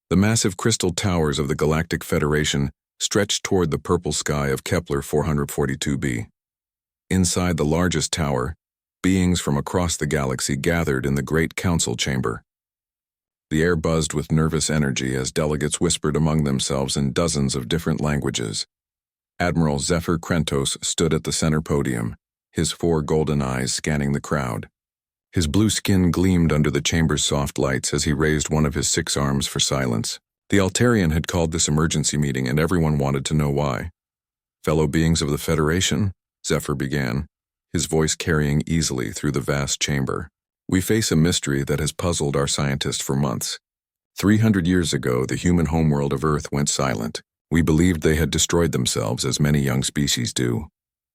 The massive crystal towers of the Galactic Federation stretched toward the purple sky of Kepler 442b. Inside the largest tower, beings from across the galaxy gathered in the Great Council Chamber. The air buzzed with nervous energy as delegates whispered among themselves in dozens of different languages. Admiral Zephyr Krentos stood at the center podium, his 4 golden eyes scanning the crowd. His blue skin gleamed under the chamber's soft lights as he raised one of his 6 arms for silence. The Altarian had called this emergency meeting, and everyone wanted to know why. "Fellow beings of the Federation," Zephyr began, his voice carrying easily through the vast chamber, "we face a mystery that has puzzled our scientists for months. 300 years ago, the human homeworld of Earth went silent. We believed they had destroyed themselves, as many young species do."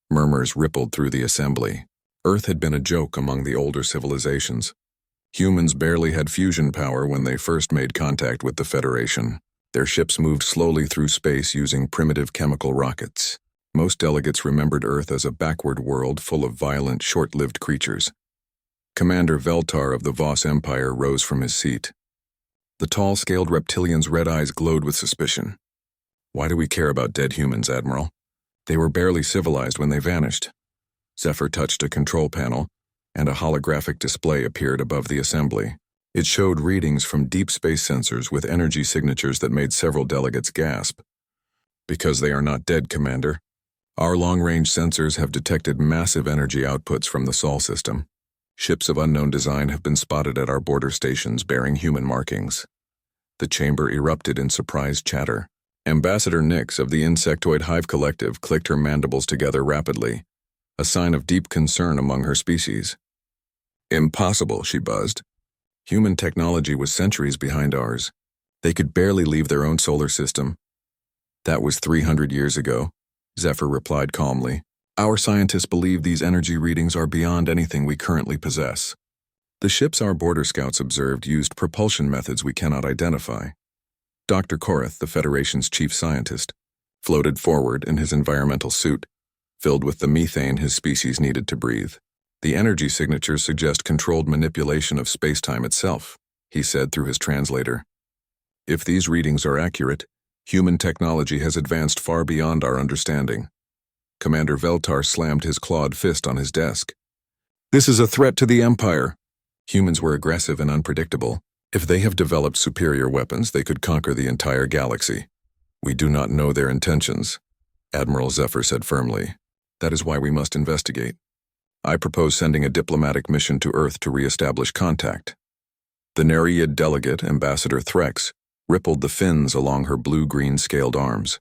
Murmurs rippled through the assembly. Earth had been a joke among the older civilizations. Humans barely had fusion power when they first made contact with the Federation. Their ships moved slowly through space using primitive chemical rockets. Most delegates remembered Earth as a backward world full of violent, short-lived creatures. Commander Veltar of the Voss Empire rose from his seat. The tall-scaled reptilian's red eyes glowed with suspicion. "Why do we care about dead humans, Admiral? They were barely civilized when they vanished." Zephyr touched a control panel, and a holographic display appeared above the assembly. It showed readings from deep space sensors with energy signatures that made several delegates gasp. "Because they are not dead, Commander. Our long-range sensors have detected massive energy outputs from the Sol system. Ships of unknown design have been spotted at our border stations bearing human markings." The chamber erupted in surprised chatter. Ambassador Nix of the Insectoid Hive Collective clicked her mandibles together rapidly, a sign of deep concern among her species. "Impossible," she buzzed. "Human technology was centuries behind ours. They could barely leave their own solar system." "That was 300 years ago," Zephyr replied calmly. "Our scientists believe these energy readings are beyond anything we currently possess. The ships our border scouts observed used propulsion methods we cannot identify." Dr. Korath, the Federation's chief scientist, floated forward in his environmental suit, filled with the methane his species needed to breathe. "The energy signatures suggest controlled manipulation of space-time itself," he said through his translator. "If these readings are accurate, human technology has advanced far beyond our understanding." Commander Veltar slammed his clawed fist on his desk. "This is a threat to the Empire. Humans were aggressive and unpredictable. If they have developed superior weapons, they could conquer the entire galaxy. We do not know their intentions," Admiral Zephyr said firmly. "That is why we must investigate. I propose sending a diplomatic mission to Earth to re-establish contact." The Nereid delegate, Ambassador Threx, rippled the fins along her blue-green scaled arms.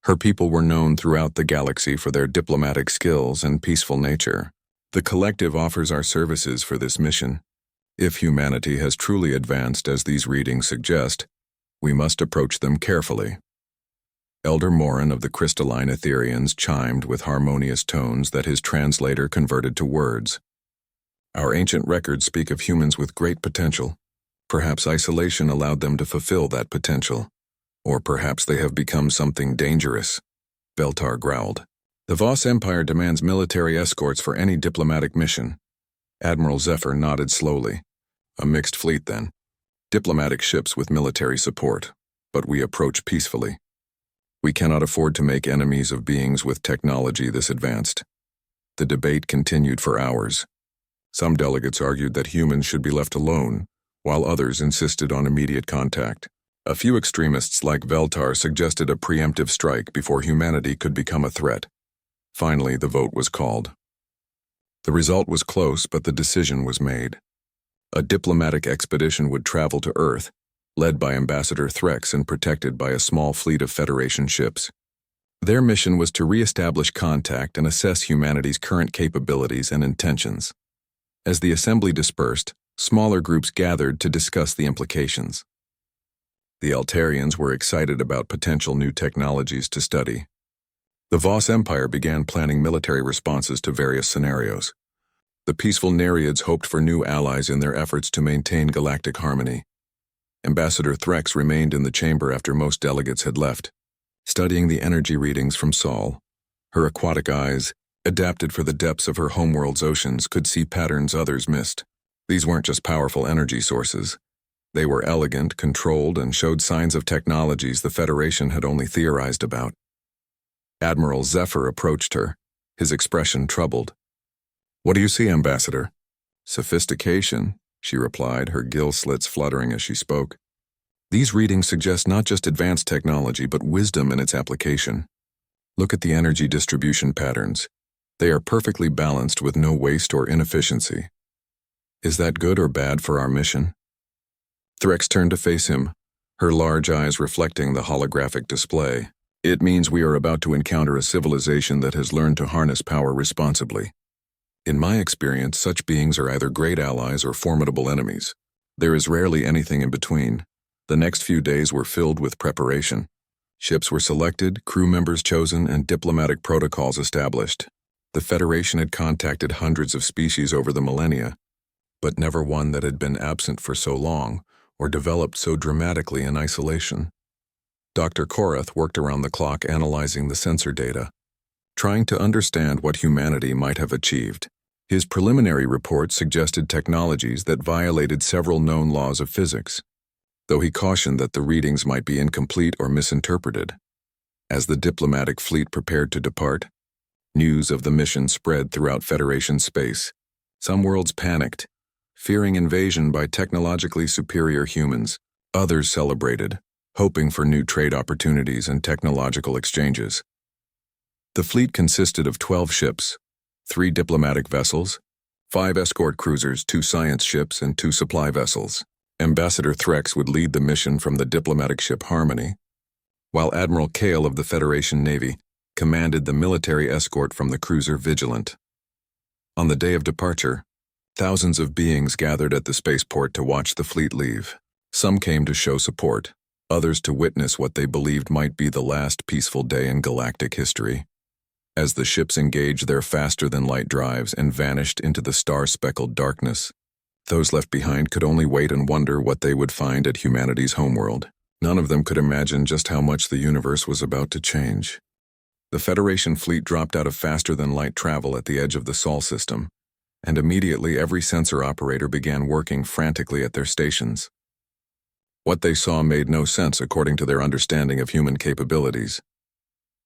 Her people were known throughout the galaxy for their diplomatic skills and peaceful nature. "The collective offers our services for this mission. If humanity has truly advanced as these readings suggest, we must approach them carefully." Elder Morin of the Crystalline Etherians chimed with harmonious tones that his translator converted to words. "Our ancient records speak of humans with great potential. Perhaps isolation allowed them to fulfill that potential. Or perhaps they have become something dangerous," Veltar growled. "The Voss Empire demands military escorts for any diplomatic mission." Admiral Zephyr nodded slowly. "A mixed fleet, then. Diplomatic ships with military support, but we approach peacefully. We cannot afford to make enemies of beings with technology this advanced." The debate continued for hours. Some delegates argued that humans should be left alone, while others insisted on immediate contact. A few extremists like Veltar suggested a preemptive strike before humanity could become a threat. Finally, the vote was called. The result was close, but the decision was made. A diplomatic expedition would travel to Earth, led by Ambassador Threx and protected by a small fleet of Federation ships. Their mission was to re-establish contact and assess humanity's current capabilities and intentions. As the assembly dispersed, smaller groups gathered to discuss the implications. The Altarians were excited about potential new technologies to study. The Voss Empire began planning military responses to various scenarios. The peaceful Nereids hoped for new allies in their efforts to maintain galactic harmony. Ambassador Threx remained in the chamber after most delegates had left, studying the energy readings from Sol. Her aquatic eyes, adapted for the depths of her homeworld's oceans, could see patterns others missed. These weren't just powerful energy sources. They were elegant, controlled, and showed signs of technologies the Federation had only theorized about. Admiral Zephyr approached her, his expression troubled. "What do you see, Ambassador?" "Sophistication," she replied, her gill slits fluttering as she spoke. "These readings suggest not just advanced technology, but wisdom in its application. Look at the energy distribution patterns. They are perfectly balanced with no waste or inefficiency. Is that good or bad for our mission?" Threx turned to face him, her large eyes reflecting the holographic display. "It means we are about to encounter a civilization that has learned to harness power responsibly. In my experience, such beings are either great allies or formidable enemies. There is rarely anything in between. The next few days were filled with preparation. Ships were selected, crew members chosen, and diplomatic protocols established. The Federation had contacted hundreds of species over the millennia, but never one that had been absent for so long or developed so dramatically in isolation. Dr. Korath worked around the clock analyzing the sensor data, trying to understand what humanity might have achieved. His preliminary report suggested technologies that violated several known laws of physics, though he cautioned that the readings might be incomplete or misinterpreted. As the diplomatic fleet prepared to depart, news of the mission spread throughout Federation space. Some worlds panicked, fearing invasion by technologically superior humans. Others celebrated, hoping for new trade opportunities and technological exchanges. The fleet consisted of 12 ships, 3 diplomatic vessels, 5 escort cruisers, 2 science ships, and 2 supply vessels. Ambassador Threx would lead the mission from the diplomatic ship Harmony, while Admiral Kale of the Federation Navy commanded the military escort from the cruiser Vigilant. On the day of departure, thousands of beings gathered at the spaceport to watch the fleet leave. Some came to show support, others to witness what they believed might be the last peaceful day in galactic history. As the ships engaged their faster-than-light drives and vanished into the star-speckled darkness, those left behind could only wait and wonder what they would find at humanity's homeworld. None of them could imagine just how much the universe was about to change. The Federation fleet dropped out of faster-than-light travel at the edge of the Sol system, and immediately every sensor operator began working frantically at their stations. What they saw made no sense according to their understanding of human capabilities.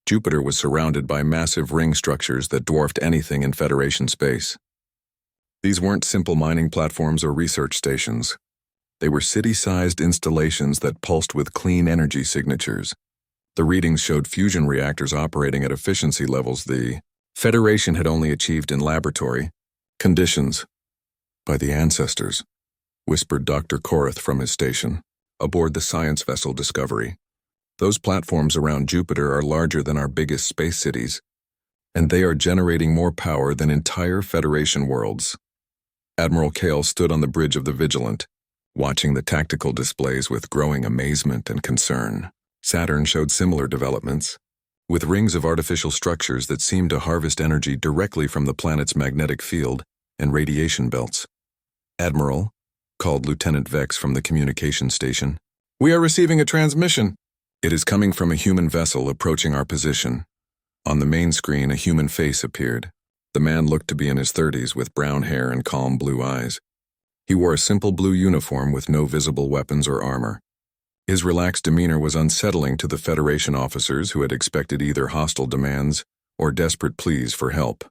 Jupiter was surrounded by massive ring structures that dwarfed anything in Federation space. These weren't simple mining platforms or research stations. They were city-sized installations that pulsed with clean energy signatures. The readings showed fusion reactors operating at efficiency levels the Federation had only achieved in laboratory conditions. "By the ancestors," whispered Dr. Korath from his station, aboard the science vessel Discovery. "Those platforms around Jupiter are larger than our biggest space cities, and they are generating more power than entire Federation worlds." Admiral Kale stood on the bridge of the Vigilant, watching the tactical displays with growing amazement and concern. Saturn showed similar developments, with rings of artificial structures that seemed to harvest energy directly from the planet's magnetic field and radiation belts. "Admiral," called Lieutenant Vex from the communication station, "we are receiving a transmission." "It is coming from a human vessel approaching our position." On the main screen, a human face appeared. The man looked to be in his 30s with brown hair and calm blue eyes. He wore a simple blue uniform with no visible weapons or armor. His relaxed demeanor was unsettling to the Federation officers who had expected either hostile demands or desperate pleas for help.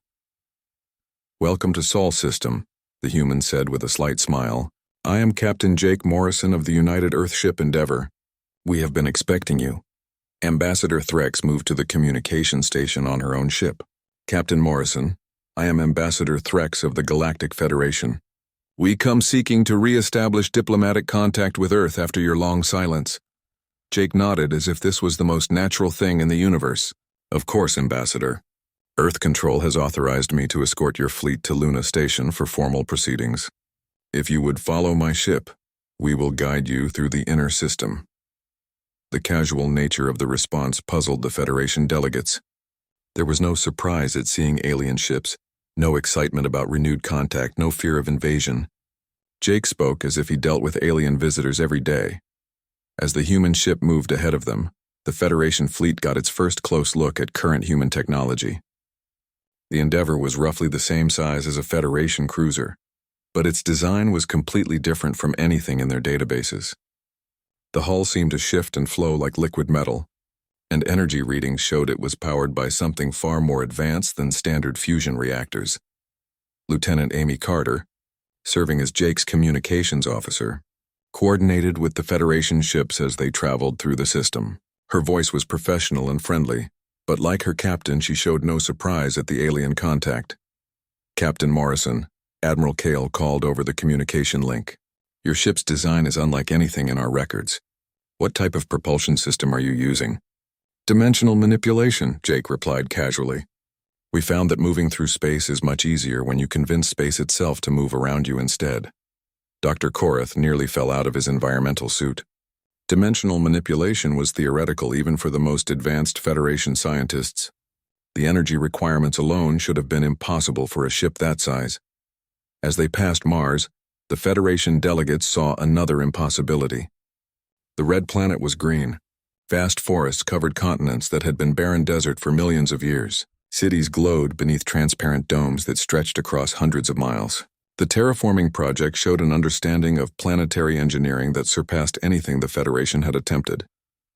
"Welcome to Sol System," the human said with a slight smile. "I am Captain Jake Morrison of the United Earthship Endeavor. We have been expecting you." Ambassador Threx moved to the communication station on her own ship. "Captain Morrison, I am Ambassador Threx of the Galactic Federation. We come seeking to re-establish diplomatic contact with Earth after your long silence." Jake nodded as if this was the most natural thing in the universe. "Of course, Ambassador. Earth Control has authorized me to escort your fleet to Luna Station for formal proceedings. If you would follow my ship, we will guide you through the inner system." The casual nature of the response puzzled the Federation delegates. There was no surprise at seeing alien ships, no excitement about renewed contact, no fear of invasion. Jake spoke as if he dealt with alien visitors every day. As the human ship moved ahead of them, the Federation fleet got its first close look at current human technology. The Endeavor was roughly the same size as a Federation cruiser, but its design was completely different from anything in their databases. The hull seemed to shift and flow like liquid metal, and energy readings showed it was powered by something far more advanced than standard fusion reactors. Lieutenant Amy Carter, serving as Jake's communications officer, coordinated with the Federation ships as they traveled through the system. Her voice was professional and friendly, but like her captain, she showed no surprise at the alien contact. Captain Morrison, Admiral Cale called over the communication link. Your ship's design is unlike anything in our records. What type of propulsion system are you using? Dimensional manipulation, Jake replied casually. We found that moving through space is much easier when you convince space itself to move around you instead. Dr. Korath nearly fell out of his environmental suit. Dimensional manipulation was theoretical even for the most advanced Federation scientists. The energy requirements alone should have been impossible for a ship that size. As they passed Mars, the Federation delegates saw another impossibility. The red planet was green. Vast forests covered continents that had been barren desert for millions of years. Cities glowed beneath transparent domes that stretched across hundreds of miles. The terraforming project showed an understanding of planetary engineering that surpassed anything the Federation had attempted.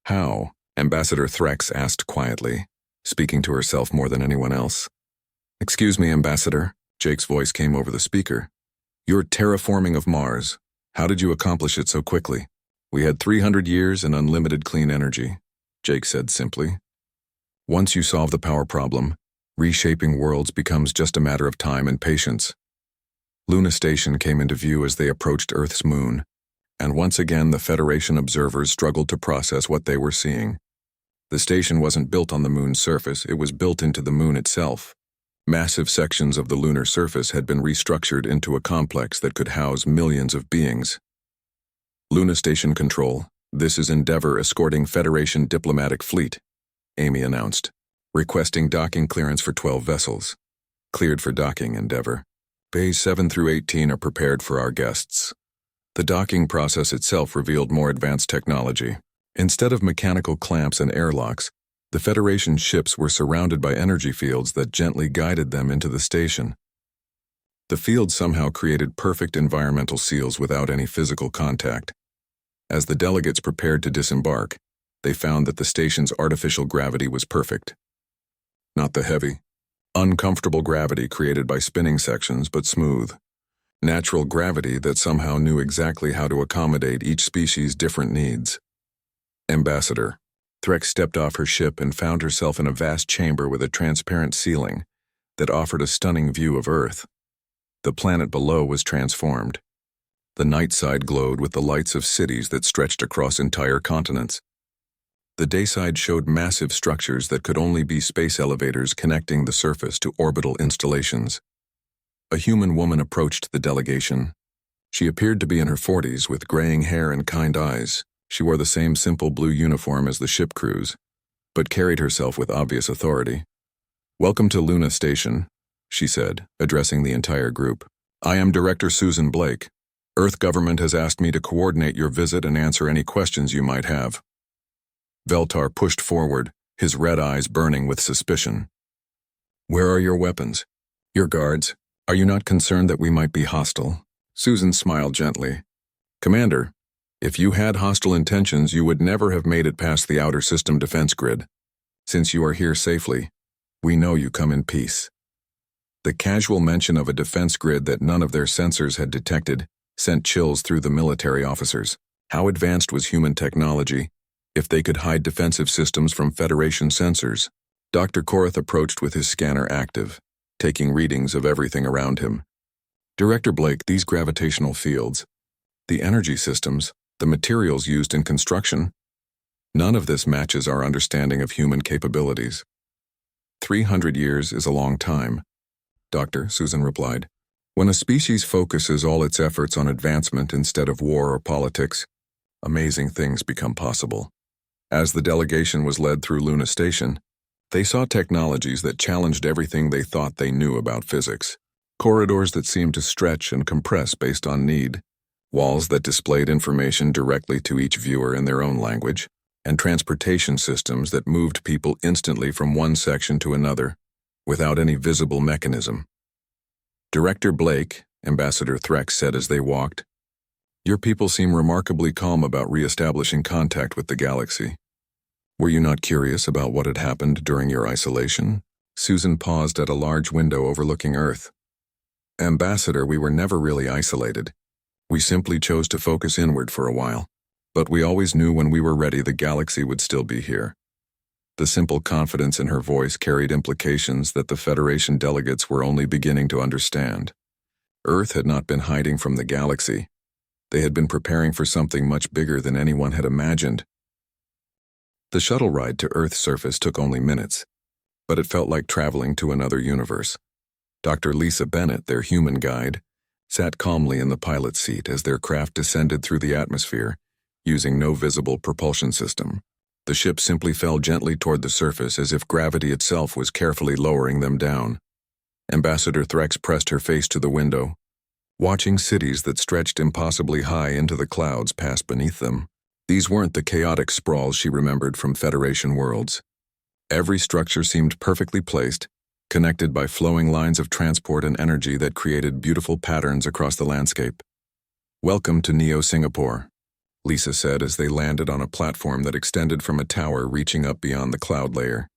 How? Ambassador Threx asked quietly, speaking to herself more than anyone else. Excuse me, Ambassador, Jake's voice came over the speaker. Your terraforming of Mars. How did you accomplish it so quickly? We had 300 years and unlimited clean energy, Jake said simply. Once you solve the power problem, reshaping worlds becomes just a matter of time and patience. Luna Station came into view as they approached Earth's moon, and once again the Federation observers struggled to process what they were seeing. The station wasn't built on the moon's surface, it was built into the moon itself. Massive sections of the lunar surface had been restructured into a complex that could house millions of beings. Luna Station Control, this is Endeavour escorting Federation diplomatic fleet, Amy announced, requesting docking clearance for 12 vessels. Cleared for docking, Endeavour. Bays 7 through 18 are prepared for our guests. The docking process itself revealed more advanced technology. Instead of mechanical clamps and airlocks, the Federation ships were surrounded by energy fields that gently guided them into the station. The field somehow created perfect environmental seals without any physical contact. As the delegates prepared to disembark, they found that the station's artificial gravity was perfect. Not the heavy, uncomfortable gravity created by spinning sections, but smooth. Natural gravity that somehow knew exactly how to accommodate each species' different needs. Ambassador. Threx stepped off her ship and found herself in a vast chamber with a transparent ceiling that offered a stunning view of Earth. The planet below was transformed. The night side glowed with the lights of cities that stretched across entire continents. The dayside showed massive structures that could only be space elevators connecting the surface to orbital installations. A human woman approached the delegation. She appeared to be in her 40s with graying hair and kind eyes. She wore the same simple blue uniform as the ship crews, but carried herself with obvious authority. Welcome to Luna Station, she said, addressing the entire group. I am Director Susan Blake. Earth government has asked me to coordinate your visit and answer any questions you might have. Veltar pushed forward, his red eyes burning with suspicion. Where are your weapons? Your guards? Are you not concerned that we might be hostile? Susan smiled gently. Commander, if you had hostile intentions, you would never have made it past the outer system defense grid. Since you are here safely, we know you come in peace. The casual mention of a defense grid that none of their sensors had detected sent chills through the military officers. How advanced was human technology if they could hide defensive systems from Federation sensors? Dr. Korath approached with his scanner active, taking readings of everything around him. Director Blake, these gravitational fields, the energy systems, the materials used in construction, none of this matches our understanding of human capabilities. 300 years is a long time, Doctor, Susan replied. When a species focuses all its efforts on advancement instead of war or politics, amazing things become possible. As the delegation was led through Luna Station, they saw technologies that challenged everything they thought they knew about physics. Corridors that seemed to stretch and compress based on need, walls that displayed information directly to each viewer in their own language, and transportation systems that moved people instantly from one section to another, without any visible mechanism. Director Blake, Ambassador Threx said as they walked. Your people seem remarkably calm about re-establishing contact with the galaxy. Were you not curious about what had happened during your isolation? Susan paused at a large window overlooking Earth. Ambassador, we were never really isolated. We simply chose to focus inward for a while. But we always knew when we were ready the galaxy would still be here. The simple confidence in her voice carried implications that the Federation delegates were only beginning to understand. Earth had not been hiding from the galaxy. They had been preparing for something much bigger than anyone had imagined. The shuttle ride to Earth's surface took only minutes, but it felt like traveling to another universe. Dr. Lisa Bennett, their human guide, sat calmly in the pilot's seat as their craft descended through the atmosphere, using no visible propulsion system. The ship simply fell gently toward the surface as if gravity itself was carefully lowering them down. Ambassador Threx pressed her face to the window, watching cities that stretched impossibly high into the clouds pass beneath them. These weren't the chaotic sprawls she remembered from Federation worlds. Every structure seemed perfectly placed, connected by flowing lines of transport and energy that created beautiful patterns across the landscape. Welcome to Neo Singapore, Lisa said as they landed on a platform that extended from a tower reaching up beyond the cloud layer.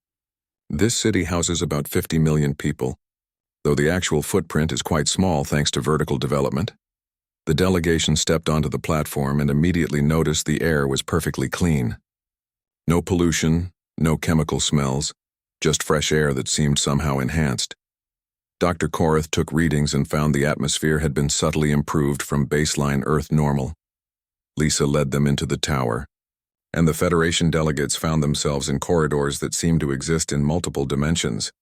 This city houses about 50 million people, though the actual footprint is quite small thanks to vertical development. The delegation stepped onto the platform and immediately noticed the air was perfectly clean. No pollution, no chemical smells, just fresh air that seemed somehow enhanced. Dr. Korath took readings and found the atmosphere had been subtly improved from baseline Earth normal. Lisa led them into the tower, and the Federation delegates found themselves in corridors that seemed to exist in multiple dimensions.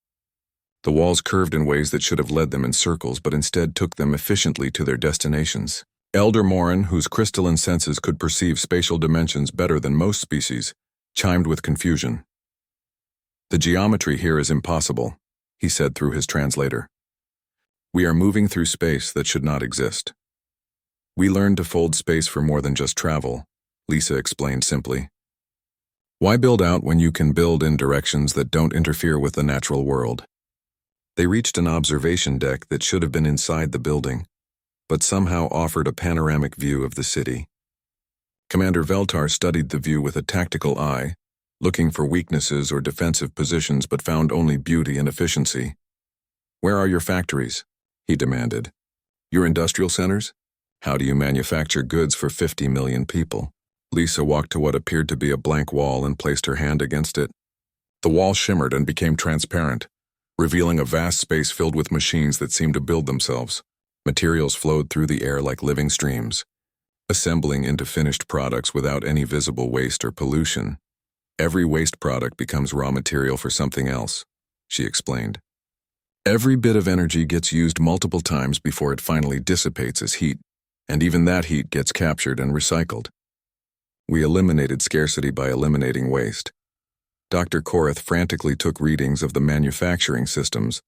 The walls curved in ways that should have led them in circles, but instead took them efficiently to their destinations. Elder Morin, whose crystalline senses could perceive spatial dimensions better than most species, chimed with confusion. The geometry here is impossible, he said through his translator. We are moving through space that should not exist. We learned to fold space for more than just travel, Lisa explained simply. Why build out when you can build in directions that don't interfere with the natural world? They reached an observation deck that should have been inside the building, but somehow offered a panoramic view of the city. Commander Veltar studied the view with a tactical eye, looking for weaknesses or defensive positions but found only beauty and efficiency. Where are your factories? He demanded. Your industrial centers? How do you manufacture goods for 50 million people? Lisa walked to what appeared to be a blank wall and placed her hand against it. The wall shimmered and became transparent, revealing a vast space filled with machines that seemed to build themselves. Materials flowed through the air like living streams, assembling into finished products without any visible waste or pollution. Every waste product becomes raw material for something else, she explained. Every bit of energy gets used multiple times before it finally dissipates as heat, and even that heat gets captured and recycled. We eliminated scarcity by eliminating waste. Dr. Korath frantically took readings of the manufacturing systems,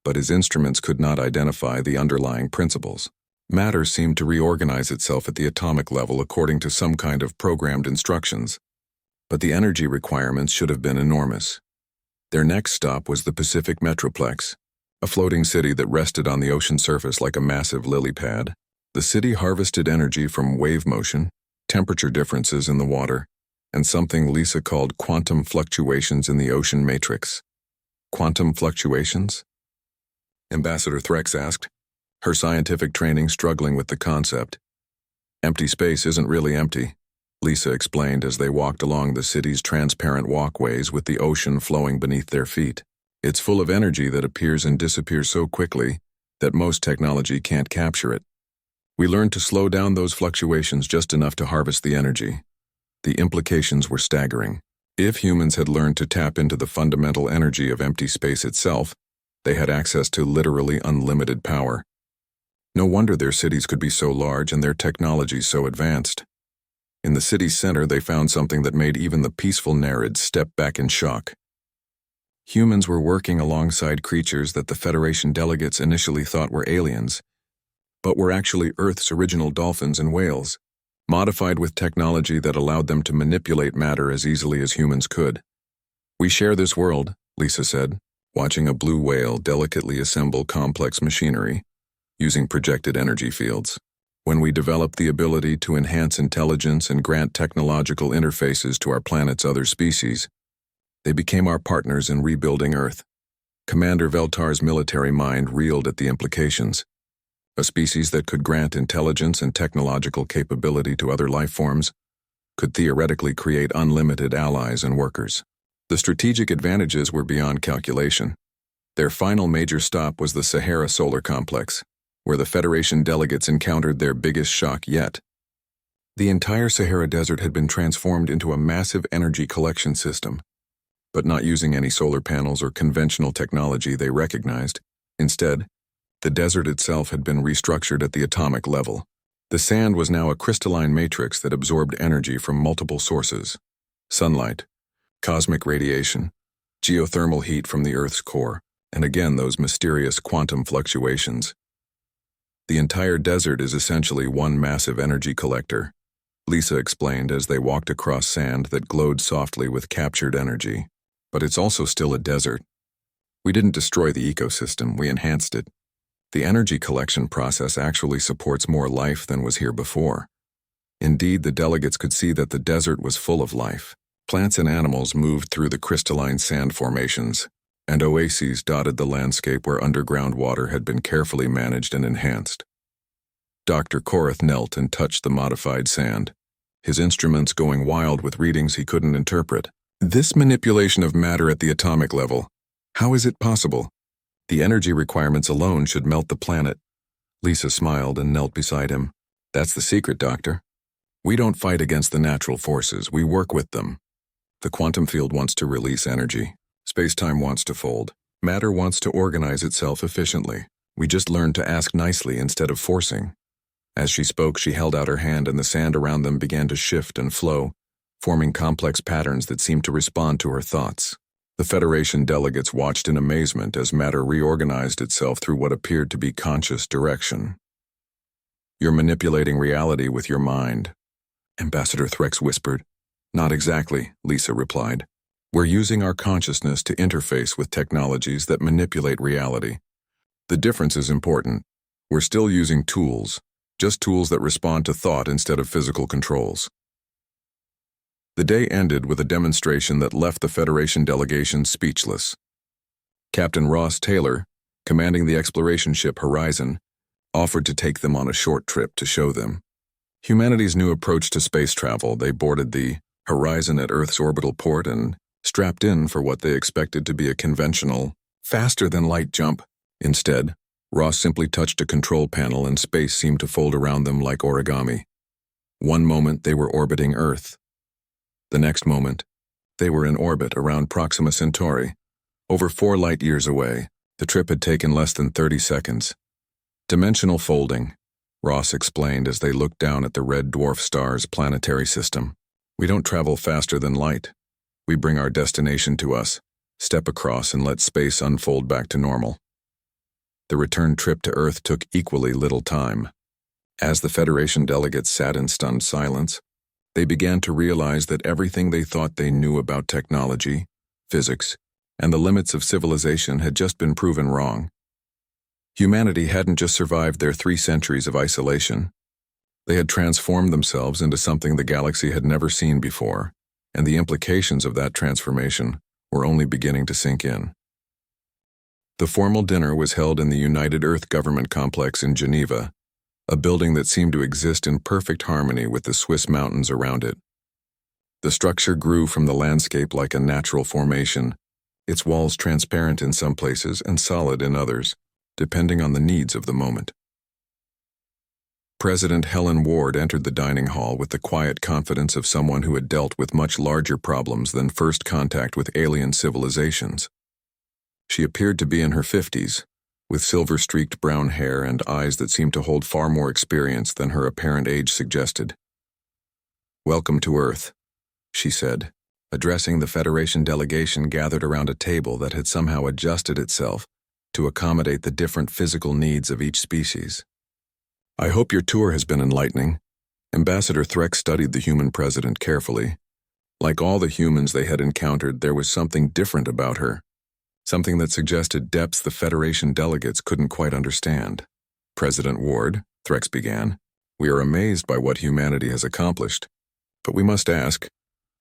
but his instruments could not identify the underlying principles. Matter seemed to reorganize itself at the atomic level according to some kind of programmed instructions, but the energy requirements should have been enormous. Their next stop was the Pacific Metroplex, a floating city that rested on the ocean surface like a massive lily pad. The city harvested energy from wave motion, temperature differences in the water, and something Lisa called quantum fluctuations in the ocean matrix. Quantum fluctuations? Ambassador Threx asked, her scientific training struggling with the concept. Empty space isn't really empty, Lisa explained as they walked along the city's transparent walkways with the ocean flowing beneath their feet. It's full of energy that appears and disappears so quickly that most technology can't capture it. We learned to slow down those fluctuations just enough to harvest the energy. The implications were staggering. If humans had learned to tap into the fundamental energy of empty space itself, they had access to literally unlimited power. No wonder their cities could be so large and their technology so advanced. In the city's center, they found something that made even the peaceful Narids step back in shock. Humans were working alongside creatures that the Federation delegates initially thought were aliens, but were actually Earth's original dolphins and whales, modified with technology that allowed them to manipulate matter as easily as humans could. We share this world, Lisa said, watching a blue whale delicately assemble complex machinery. using projected energy fields. When we developed the ability to enhance intelligence and grant technological interfaces to our planet's other species, they became our partners in rebuilding Earth. Commander Veltar's military mind reeled at the implications. A species that could grant intelligence and technological capability to other life forms could theoretically create unlimited allies and workers. The strategic advantages were beyond calculation. Their final major stop was the Sahara Solar Complex, where the Federation delegates encountered their biggest shock yet. The entire Sahara Desert had been transformed into a massive energy collection system, but not using any solar panels or conventional technology they recognized. Instead, the desert itself had been restructured at the atomic level. The sand was now a crystalline matrix that absorbed energy from multiple sources: sunlight, cosmic radiation, geothermal heat from the Earth's core, and again those mysterious quantum fluctuations. The entire desert is essentially one massive energy collector, Lisa explained as they walked across sand that glowed softly with captured energy. But it's also still a desert. We didn't destroy the ecosystem, we enhanced it. The energy collection process actually supports more life than was here before. Indeed, the delegates could see that the desert was full of life. Plants and animals moved through the crystalline sand formations, and oases dotted the landscape where underground water had been carefully managed and enhanced. Dr. Korath knelt and touched the modified sand, his instruments going wild with readings he couldn't interpret. This manipulation of matter at the atomic level, how is it possible? The energy requirements alone should melt the planet. Lisa smiled and knelt beside him. That's the secret, Doctor. We don't fight against the natural forces, we work with them. The quantum field wants to release energy. Space-time wants to fold. Matter wants to organize itself efficiently. We just learn to ask nicely instead of forcing. As she spoke, she held out her hand and the sand around them began to shift and flow, forming complex patterns that seemed to respond to her thoughts. The Federation delegates watched in amazement as matter reorganized itself through what appeared to be conscious direction. You're manipulating reality with your mind, Ambassador Threx whispered. Not exactly, Lisa replied. We're using our consciousness to interface with technologies that manipulate reality. The difference is important. We're still using tools, just tools that respond to thought instead of physical controls. The day ended with a demonstration that left the Federation delegation speechless. Captain Ross Taylor, commanding the exploration ship Horizon, offered to take them on a short trip to show them humanity's new approach to space travel. They boarded the Horizon at Earth's orbital port and strapped in for what they expected to be a conventional, faster-than-light jump. Instead, Ross simply touched a control panel and space seemed to fold around them like origami. One moment they were orbiting Earth. The next moment, they were in orbit around Proxima Centauri, over 4 light-years away. The trip had taken less than 30 seconds. Dimensional folding, Ross explained as they looked down at the red dwarf star's planetary system. We don't travel faster than light. We bring our destination to us, step across and let space unfold back to normal. The return trip to Earth took equally little time. As the Federation delegates sat in stunned silence, they began to realize that everything they thought they knew about technology, physics, and the limits of civilization had just been proven wrong. Humanity hadn't just survived their 3 centuries of isolation. They had transformed themselves into something the galaxy had never seen before, and the implications of that transformation were only beginning to sink in. The formal dinner was held in the United Earth Government Complex in Geneva, a building that seemed to exist in perfect harmony with the Swiss mountains around it. The structure grew from the landscape like a natural formation, its walls transparent in some places and solid in others, depending on the needs of the moment. President Helen Ward entered the dining hall with the quiet confidence of someone who had dealt with much larger problems than first contact with alien civilizations. She appeared to be in her 50s, with silver-streaked brown hair and eyes that seemed to hold far more experience than her apparent age suggested. "Welcome to Earth," she said, addressing the Federation delegation gathered around a table that had somehow adjusted itself to accommodate the different physical needs of each species. "I hope your tour has been enlightening." Ambassador Threx studied the human president carefully. Like all the humans they had encountered, there was something different about her, something that suggested depths the Federation delegates couldn't quite understand. President Ward, Threx began, we are amazed by what humanity has accomplished. But we must ask,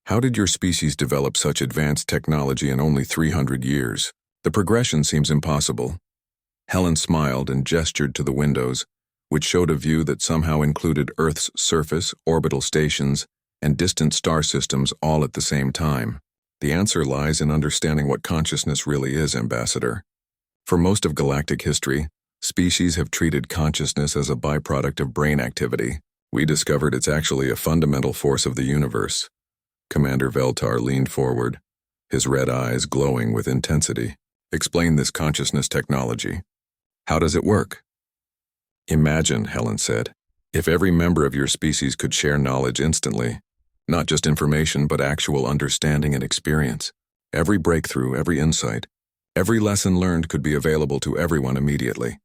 how did your species develop such advanced technology in only 300 years? The progression seems impossible. Helen smiled and gestured to the windows, which showed a view that somehow included Earth's surface, orbital stations, and distant star systems all at the same time. The answer lies in understanding what consciousness really is, Ambassador. For most of galactic history, species have treated consciousness as a byproduct of brain activity. We discovered it's actually a fundamental force of the universe. Commander Veltar leaned forward, his red eyes glowing with intensity. Explain this consciousness technology. How does it work? Imagine, Helen said, if every member of your species could share knowledge instantly. Not just information, but actual understanding and experience. Every breakthrough, every insight, every lesson learned could be available to everyone immediately.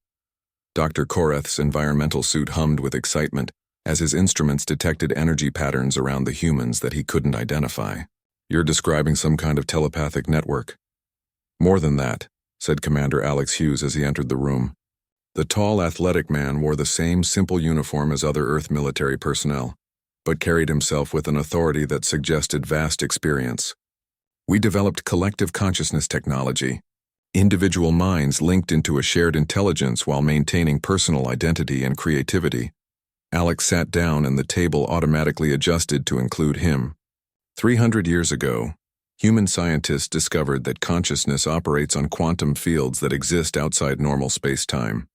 Dr. Koreth's environmental suit hummed with excitement as his instruments detected energy patterns around the humans that he couldn't identify. You're describing some kind of telepathic network. More than that, said Commander Alex Hughes as he entered the room. The tall, athletic man wore the same simple uniform as other Earth military personnel, but carried himself with an authority that suggested vast experience. We developed collective consciousness technology, individual minds linked into a shared intelligence while maintaining personal identity and creativity. Alex sat down and the table automatically adjusted to include him. 300 years ago, human scientists discovered that consciousness operates on quantum fields that exist outside normal space-time.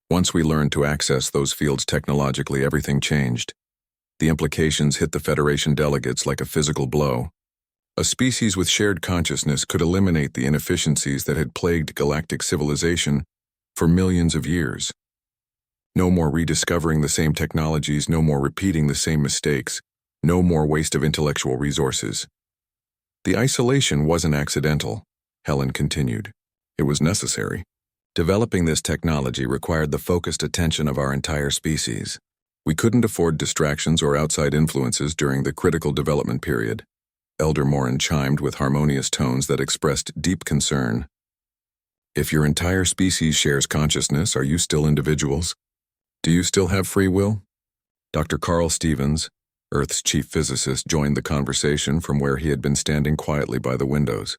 Once we learned to access those fields technologically, everything changed. The implications hit the Federation delegates like a physical blow. A species with shared consciousness could eliminate the inefficiencies that had plagued galactic civilization for millions of years. No more rediscovering the same technologies, no more repeating the same mistakes, no more waste of intellectual resources. The isolation wasn't accidental, Helen continued. It was necessary. Developing this technology required the focused attention of our entire species. We couldn't afford distractions or outside influences during the critical development period. Elder Morin chimed with harmonious tones that expressed deep concern. If your entire species shares consciousness, are you still individuals? Do you still have free will? Dr. Carl Stevens, Earth's chief physicist, joined the conversation from where he had been standing quietly by the windows.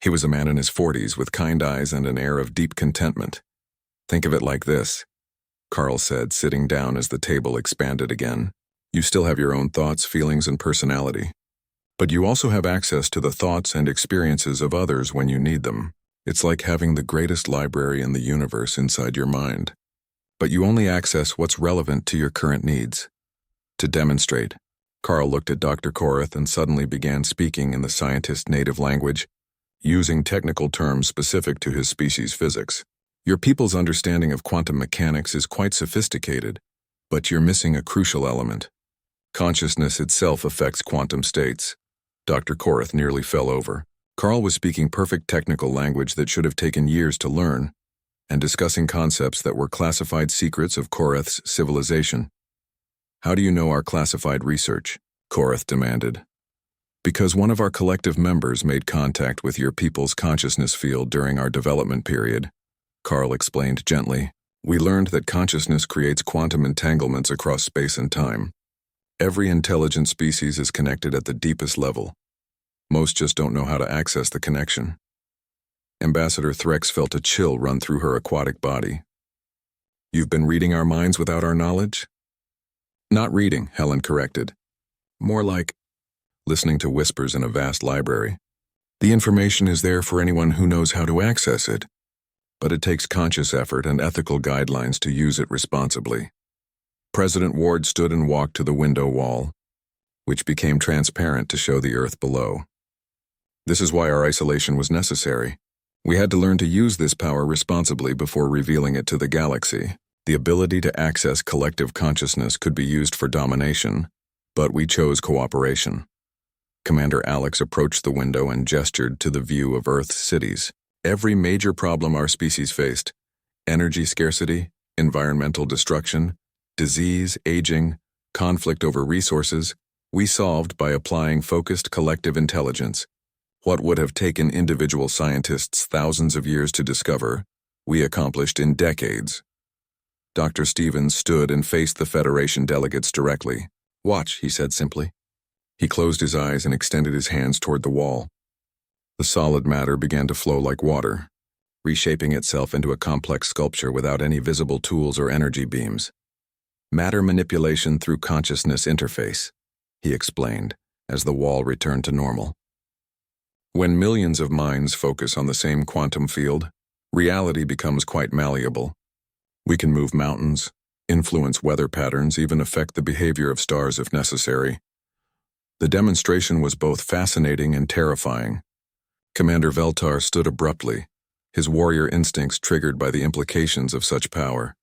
He was a man in his 40s with kind eyes and an air of deep contentment. Think of it like this, Carl said, sitting down as the table expanded again. You still have your own thoughts, feelings, and personality. But you also have access to the thoughts and experiences of others when you need them. It's like having the greatest library in the universe inside your mind. But you only access what's relevant to your current needs. To demonstrate, Carl looked at Dr. Koreth and suddenly began speaking in the scientist's native language, using technical terms specific to his species' physics. Your people's understanding of quantum mechanics is quite sophisticated, but you're missing a crucial element. Consciousness itself affects quantum states. Dr. Koreth nearly fell over. Carl was speaking perfect technical language that should have taken years to learn, and discussing concepts that were classified secrets of Koreth's civilization. How do you know our classified research? Koreth demanded. Because one of our collective members made contact with your people's consciousness field during our development period, Carl explained gently. We learned that consciousness creates quantum entanglements across space and time. Every intelligent species is connected at the deepest level. Most just don't know how to access the connection. Ambassador Threx felt a chill run through her aquatic body. You've been reading our minds without our knowledge? Not reading, Helen corrected. More like listening to whispers in a vast library. The information is there for anyone who knows how to access it, but it takes conscious effort and ethical guidelines to use it responsibly. President Ward stood and walked to the window wall, which became transparent to show the Earth below. This is why our isolation was necessary. We had to learn to use this power responsibly before revealing it to the galaxy. The ability to access collective consciousness could be used for domination, but we chose cooperation. Commander Alex approached the window and gestured to the view of Earth's cities. Every major problem our species faced, energy scarcity, environmental destruction, disease, aging, conflict over resources, we solved by applying focused collective intelligence. What would have taken individual scientists thousands of years to discover, we accomplished in decades. Dr. Stevens stood and faced the Federation delegates directly. "Watch," he said simply. He closed his eyes and extended his hands toward the wall. The solid matter began to flow like water, reshaping itself into a complex sculpture without any visible tools or energy beams. "Matter manipulation through consciousness interface," he explained, as the wall returned to normal. When millions of minds focus on the same quantum field, reality becomes quite malleable. We can move mountains, influence weather patterns, even affect the behavior of stars if necessary. The demonstration was both fascinating and terrifying. Commander Veltar stood abruptly, his warrior instincts triggered by the implications of such power.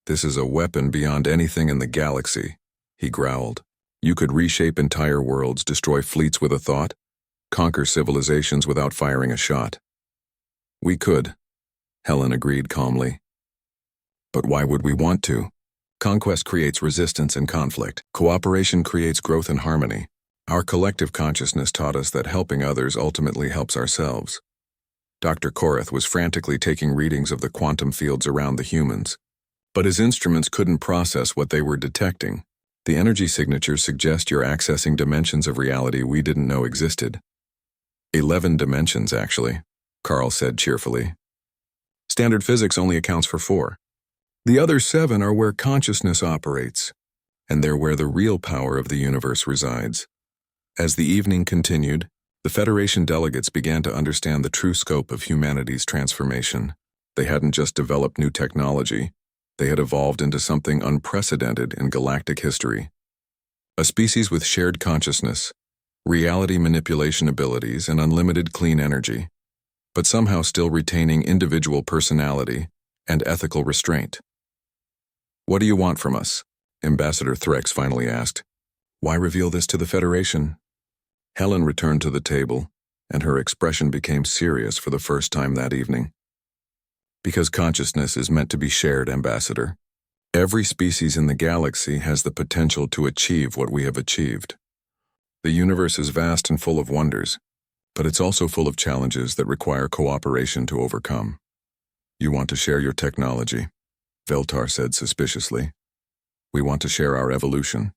"This is a weapon beyond anything in the galaxy," he growled. "You could reshape entire worlds, destroy fleets with a thought, conquer civilizations without firing a shot." "We could," Helen agreed calmly. "But why would we want to? Conquest creates resistance and conflict. Cooperation creates growth and harmony. Our collective consciousness taught us that helping others ultimately helps ourselves." Dr. Korath was frantically taking readings of the quantum fields around the humans, but his instruments couldn't process what they were detecting. "The energy signatures suggest you're accessing dimensions of reality we didn't know existed." 11 dimensions, actually, Carl said cheerfully. "Standard physics only accounts for 4. The other 7 are where consciousness operates, and they're where the real power of the universe resides." As the evening continued, the Federation delegates began to understand the true scope of humanity's transformation. They hadn't just developed new technology, they had evolved into something unprecedented in galactic history. A species with shared consciousness, reality manipulation abilities, and unlimited clean energy, but somehow still retaining individual personality and ethical restraint. "What do you want from us?" Ambassador Threx finally asked. "Why reveal this to the Federation?" Helen returned to the table, and her expression became serious for the first time that evening. "Because consciousness is meant to be shared, Ambassador. Every species in the galaxy has the potential to achieve what we have achieved. The universe is vast and full of wonders, but it's also full of challenges that require cooperation to overcome. You want to share your technology," Veltar said suspiciously. "We want to share our evolution,"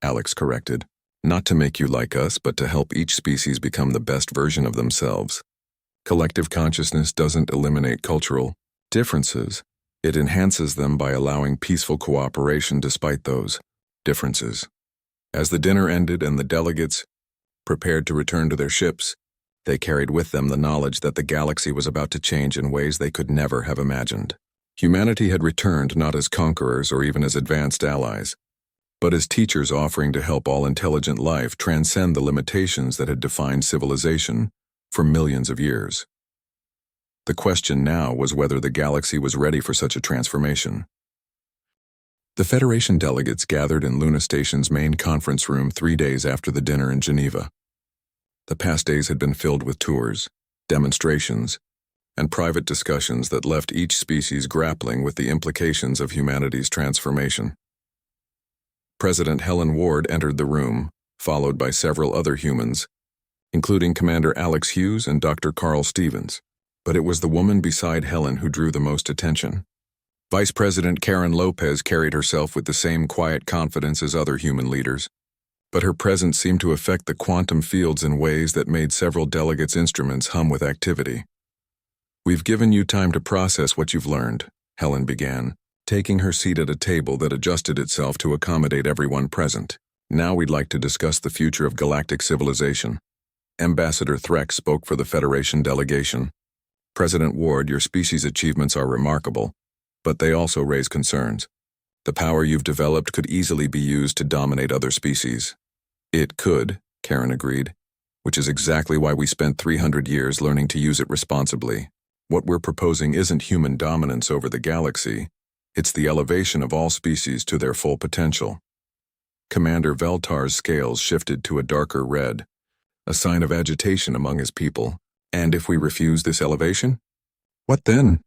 Alex corrected. "Not to make you like us, but to help each species become the best version of themselves. Collective consciousness doesn't eliminate cultural differences. It enhances them by allowing peaceful cooperation despite those differences." As the dinner ended and the delegates prepared to return to their ships, they carried with them the knowledge that the galaxy was about to change in ways they could never have imagined. Humanity had returned not as conquerors or even as advanced allies, but as teachers offering to help all intelligent life transcend the limitations that had defined civilization for millions of years. The question now was whether the galaxy was ready for such a transformation. The Federation delegates gathered in Luna Station's main conference room 3 days after the dinner in Geneva. The past days had been filled with tours, demonstrations, and private discussions that left each species grappling with the implications of humanity's transformation. President Helen Ward entered the room, followed by several other humans, including Commander Alex Hughes and Dr. Carl Stevens. But it was the woman beside Helen who drew the most attention. Vice President Karen Lopez carried herself with the same quiet confidence as other human leaders, but her presence seemed to affect the quantum fields in ways that made several delegates' instruments hum with activity. "We've given you time to process what you've learned," Helen began, taking her seat at a table that adjusted itself to accommodate everyone present. "Now we'd like to discuss the future of galactic civilization." Ambassador Threx spoke for the Federation delegation. "President Ward, your species' achievements are remarkable, but they also raise concerns. The power you've developed could easily be used to dominate other species." "It could," Karen agreed, "which is exactly why we spent 300 years learning to use it responsibly. What we're proposing isn't human dominance over the galaxy, it's the elevation of all species to their full potential." Commander Veltar's scales shifted to a darker red, a sign of agitation among his people. "And if we refuse this elevation?" "What then?"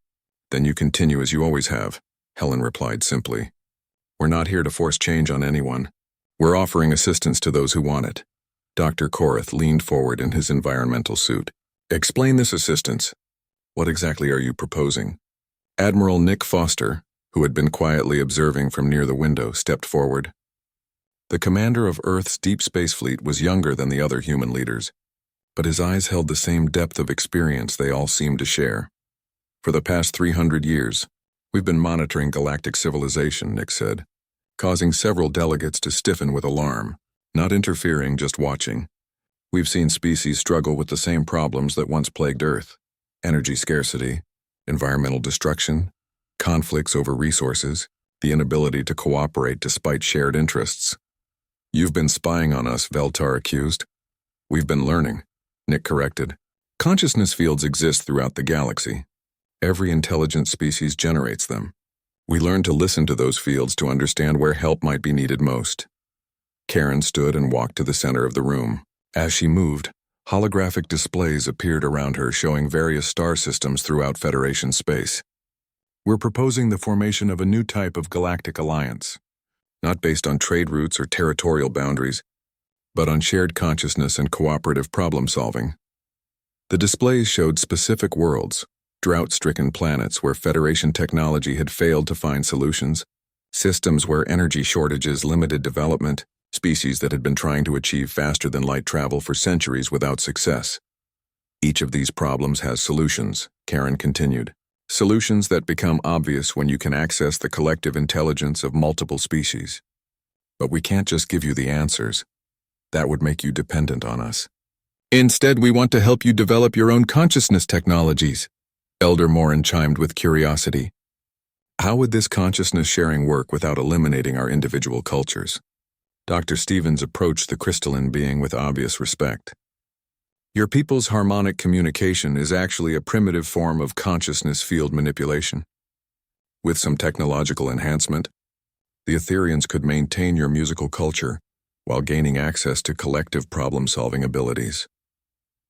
"Then you continue as you always have," Helen replied simply. "We're not here to force change on anyone. We're offering assistance to those who want it." Dr. Korath leaned forward in his environmental suit. "Explain this assistance. What exactly are you proposing?" Admiral Nick Foster, who had been quietly observing from near the window, stepped forward. The commander of Earth's deep space fleet was younger than the other human leaders, but his eyes held the same depth of experience they all seemed to share. For the past 300 years, we've been monitoring galactic civilization, Nick said, causing several delegates to stiffen with alarm, not interfering, just watching. We've seen species struggle with the same problems that once plagued Earth: energy scarcity, environmental destruction, conflicts over resources, the inability to cooperate despite shared interests. You've been spying on us, Veltar accused. We've been learning, Nick corrected. Consciousness fields exist throughout the galaxy. Every intelligent species generates them. We learn to listen to those fields to understand where help might be needed most. Karen stood and walked to the center of the room. As she moved, holographic displays appeared around her showing various star systems throughout Federation space. We're proposing the formation of a new type of galactic alliance, not based on trade routes or territorial boundaries, but on shared consciousness and cooperative problem-solving. The displays showed specific worlds, drought-stricken planets where Federation technology had failed to find solutions, systems where energy shortages limited development, species that had been trying to achieve faster-than-light travel for centuries without success. Each of these problems has solutions, Karen continued. Solutions that become obvious when you can access the collective intelligence of multiple species. But we can't just give you the answers. That would make you dependent on us. Instead, we want to help you develop your own consciousness technologies, Elder Morin chimed with curiosity. How would this consciousness sharing work without eliminating our individual cultures? Dr. Stevens approached the crystalline being with obvious respect. Your people's harmonic communication is actually a primitive form of consciousness field manipulation. With some technological enhancement, the Etherians could maintain your musical culture while gaining access to collective problem-solving abilities.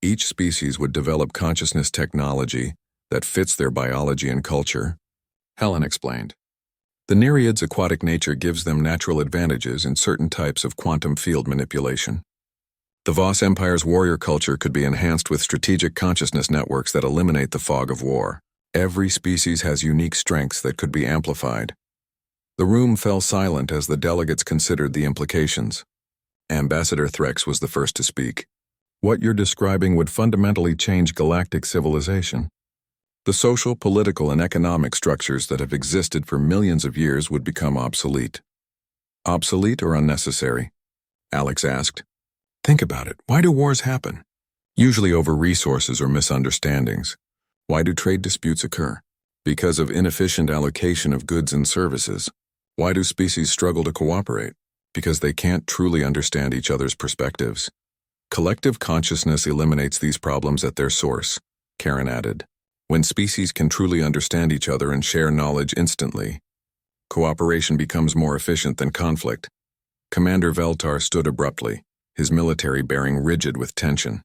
Each species would develop consciousness technology that fits their biology and culture, Helen explained. The Nereid's aquatic nature gives them natural advantages in certain types of quantum field manipulation. The Voss Empire's warrior culture could be enhanced with strategic consciousness networks that eliminate the fog of war. Every species has unique strengths that could be amplified. The room fell silent as the delegates considered the implications. Ambassador Threx was the first to speak. What you're describing would fundamentally change galactic civilization. The social, political, and economic structures that have existed for millions of years would become obsolete. Obsolete or unnecessary? Alex asked. Think about it. Why do wars happen? Usually over resources or misunderstandings. Why do trade disputes occur? Because of inefficient allocation of goods and services. Why do species struggle to cooperate? Because they can't truly understand each other's perspectives. Collective consciousness eliminates these problems at their source, Karen added. When species can truly understand each other and share knowledge instantly, cooperation becomes more efficient than conflict. Commander Veltar stood abruptly, his military bearing rigid with tension.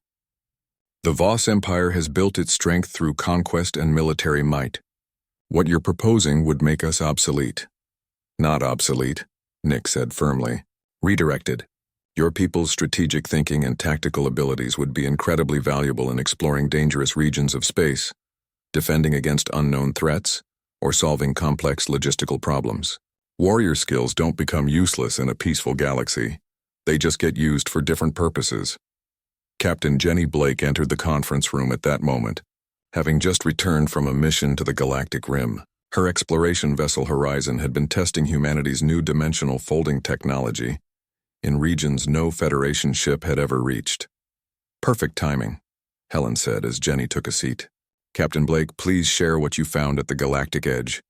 The Voss Empire has built its strength through conquest and military might. What you're proposing would make us obsolete. Not obsolete, Nick said firmly. Redirected. Your people's strategic thinking and tactical abilities would be incredibly valuable in exploring dangerous regions of space, defending against unknown threats, or solving complex logistical problems. Warrior skills don't become useless in a peaceful galaxy. They just get used for different purposes. Captain Jenny Blake entered the conference room at that moment, having just returned from a mission to the Galactic Rim. Her exploration vessel Horizon had been testing humanity's new dimensional folding technology in regions no Federation ship had ever reached. Perfect timing, Helen said as Jenny took a seat. Captain Blake, please share what you found at the Galactic Edge.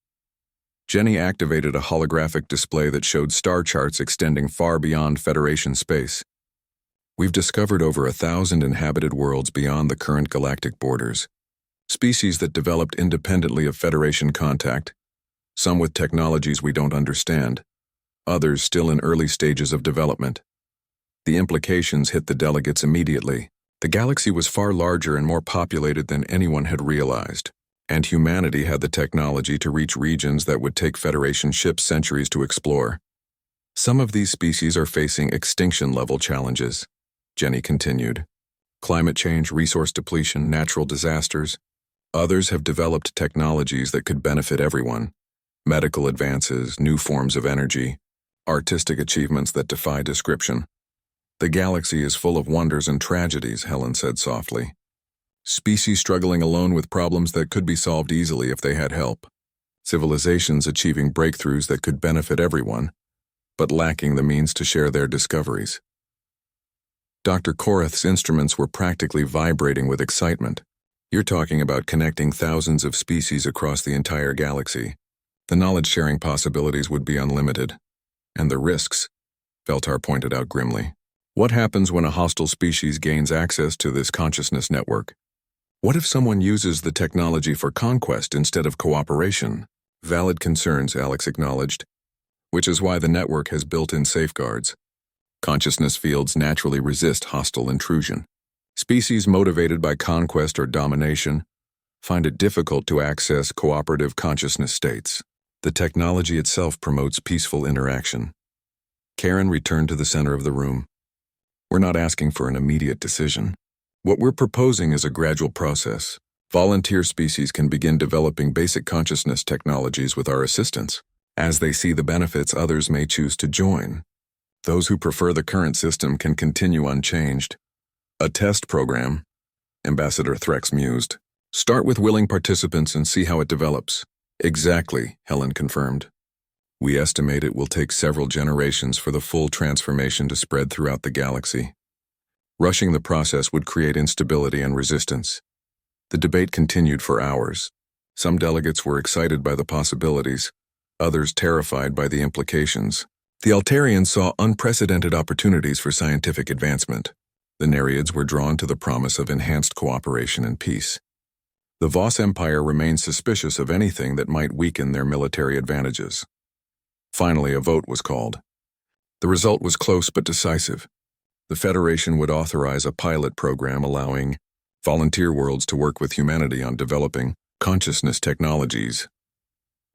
Jenny activated a holographic display that showed star charts extending far beyond Federation space. We've discovered over 1,000 inhabited worlds beyond the current galactic borders. Species that developed independently of Federation contact, some with technologies we don't understand, others still in early stages of development. The implications hit the delegates immediately. The galaxy was far larger and more populated than anyone had realized, and humanity had the technology to reach regions that would take Federation ships centuries to explore. Some of these species are facing extinction-level challenges, Jenny continued. Climate change, resource depletion, natural disasters. Others have developed technologies that could benefit everyone. Medical advances, new forms of energy, artistic achievements that defy description. The galaxy is full of wonders and tragedies, Helen said softly. Species struggling alone with problems that could be solved easily if they had help. Civilizations achieving breakthroughs that could benefit everyone, but lacking the means to share their discoveries. Dr. Korath's instruments were practically vibrating with excitement. You're talking about connecting thousands of species across the entire galaxy. The knowledge-sharing possibilities would be unlimited. And the risks, Veltar pointed out grimly. What happens when a hostile species gains access to this consciousness network? What if someone uses the technology for conquest instead of cooperation? Valid concerns, Alex acknowledged, which is why the network has built-in safeguards. Consciousness fields naturally resist hostile intrusion. Species motivated by conquest or domination find it difficult to access cooperative consciousness states. The technology itself promotes peaceful interaction. Karen returned to the center of the room. We're not asking for an immediate decision. What we're proposing is a gradual process. Volunteer species can begin developing basic consciousness technologies with our assistance. As they see the benefits, others may choose to join. Those who prefer the current system can continue unchanged. A test program, Ambassador Threx mused. Start with willing participants and see how it develops. Exactly, Helen confirmed. We estimate it will take several generations for the full transformation to spread throughout the galaxy. Rushing the process would create instability and resistance. The debate continued for hours. Some delegates were excited by the possibilities, others terrified by the implications. The Altarians saw unprecedented opportunities for scientific advancement. The Nereids were drawn to the promise of enhanced cooperation and peace. The Voss Empire remained suspicious of anything that might weaken their military advantages. Finally, a vote was called. The result was close but decisive. The Federation would authorize a pilot program allowing volunteer worlds to work with humanity on developing consciousness technologies.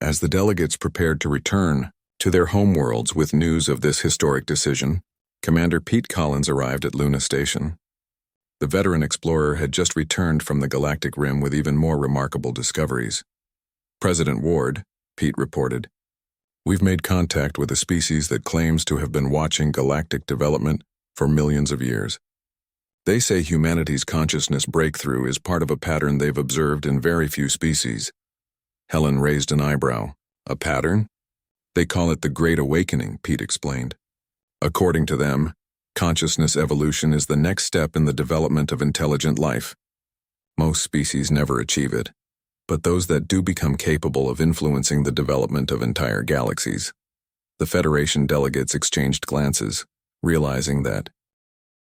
As the delegates prepared to return to their homeworlds with news of this historic decision, Commander Pete Collins arrived at Luna Station. The veteran explorer had just returned from the Galactic Rim with even more remarkable discoveries. President Ward, Pete reported, we've made contact with a species that claims to have been watching galactic development for millions of years. They say humanity's consciousness breakthrough is part of a pattern they've observed in very few species. Helen raised an eyebrow. A pattern? They call it the Great Awakening, Pete explained. According to them, consciousness evolution is the next step in the development of intelligent life. Most species never achieve it, but those that do become capable of influencing the development of entire galaxies. The Federation delegates exchanged glances, realizing that